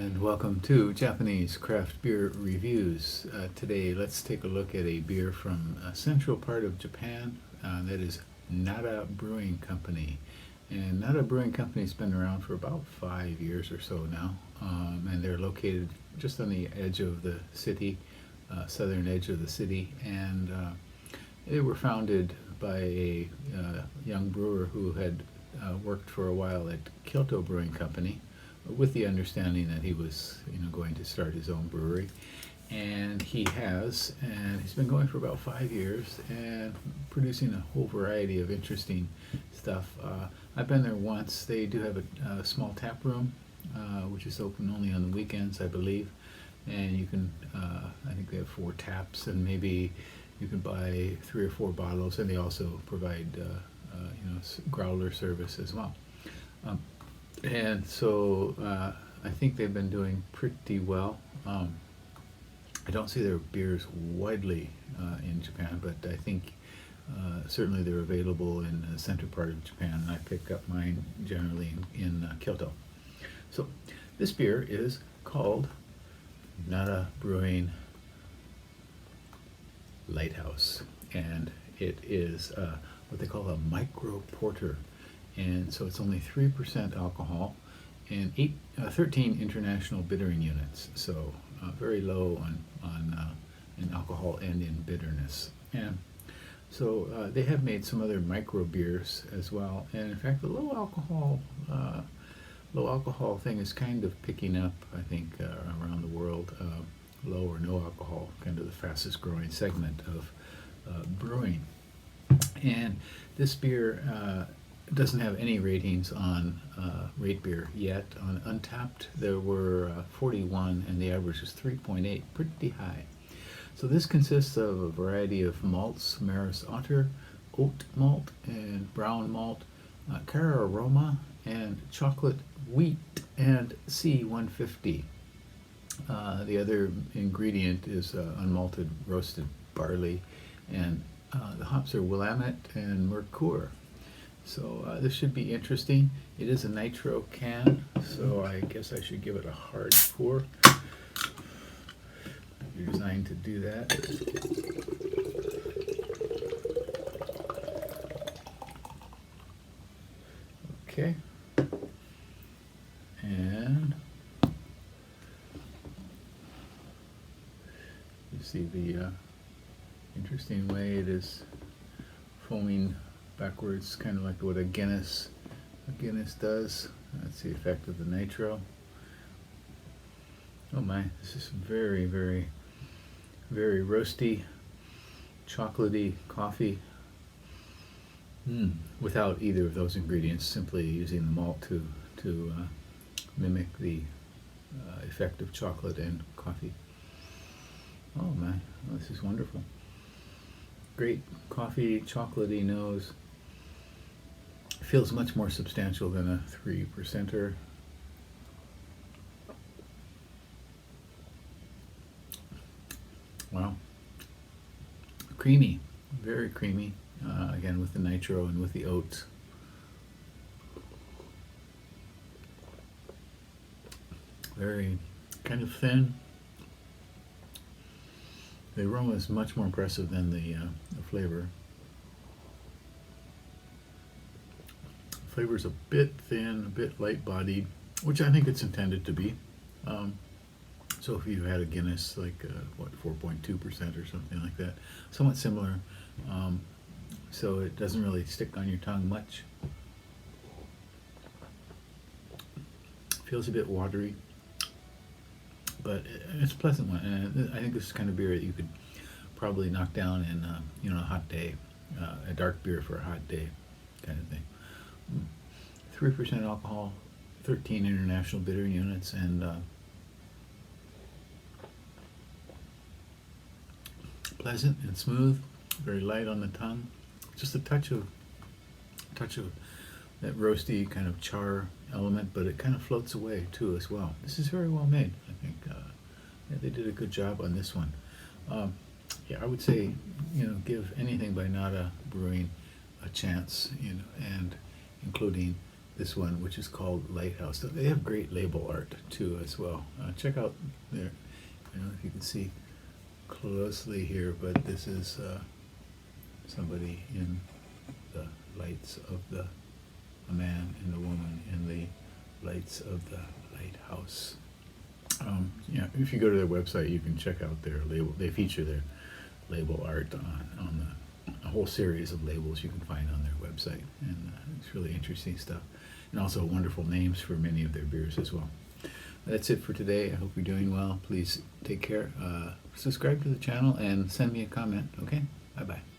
and welcome to Japanese Craft Beer Reviews. Today let's take a look at a beer from a central part of Japan, that is Nara Brewing Company. And Nara Brewing Company has been around for about 5 years or so now, and they're located just on the edge of the city, southern edge of the city, and they were founded by a young brewer who had worked for a while at Kyoto Brewing Company, with the understanding that he was, going to start his own brewery, and he has, and he's been going for about 5 years and producing a whole variety of interesting stuff. I've been there once. They do have a small tap room, which is open only on the weekends, I believe, and you can, I think they have 4 taps, and maybe you can buy 3 or 4 bottles, and they also provide, growler service as well. And so I think they've been doing pretty well. I don't see their beers widely in Japan, but I think certainly they're available in the center part of Japan, and I pick up mine generally in Kyoto. So this beer is called Nara Brewing Lighthouse, and it is what they call a micro porter. And so it's only 3% alcohol and 13 international bittering units, so very low in alcohol and in bitterness. And so they have made some other micro beers as well, and in fact the low alcohol thing is kind of picking up, I think, around the world. Low or no alcohol, kind of the fastest growing segment of brewing. And this beer doesn't have any ratings on Rate Beer yet. On Untapped, there were 41, and the average is 3.8, pretty high. So this consists of a variety of malts: Maris Otter, oat malt, and brown malt, Cara Aroma, and chocolate wheat, and C150. The other ingredient is unmalted roasted barley, and the hops are Willamette and Mercure. So this should be interesting. It is a nitro can, so I guess I should give it a hard pour. You're designed to do that. Okay. And you see the interesting way it is foaming backwards, kind of like what a Guinness does. That's the effect of the nitro. Oh my, this is very, very, very roasty, chocolatey coffee. Without either of those ingredients, simply using the malt to mimic the effect of chocolate and coffee. Oh my, this is wonderful. Great coffee, chocolatey nose. Feels much more substantial than a 3%er. Wow. Creamy, very creamy, again with the nitro and with the oats. Very kind of thin. The aroma is much more impressive than the flavor. Flavor's a bit thin, a bit light-bodied, which I think it's intended to be. So if you had a Guinness, like 4.2% or something like that, somewhat similar. So it doesn't really stick on your tongue much. Feels a bit watery, but it's a pleasant one. And I think this is the kind of beer that you could probably knock down in a hot day, a dark beer for a hot day, kind of thing. 3% alcohol, 13 international bitter units, and pleasant and smooth, very light on the tongue. Just a touch of that roasty kind of char element, but it kind of floats away too as well. This is very well made, I think. Yeah, they did a good job on this one. Yeah, I would say, give anything by Nara Brewing a chance, and including this one, which is called Lighthouse. They have great label art too as well. Check out their, I don't know if you can see closely here, but this is somebody in the lights of a man and a woman in the lights of the lighthouse. Yeah, if you go to their website, you can check out their label. They feature their label art on a whole series of labels you can find on their website, and it's really interesting stuff, and also wonderful names for many of their beers as well. That's it for today. I hope you're doing well. Please take care. Subscribe to the channel and send me a comment. Okay, bye bye.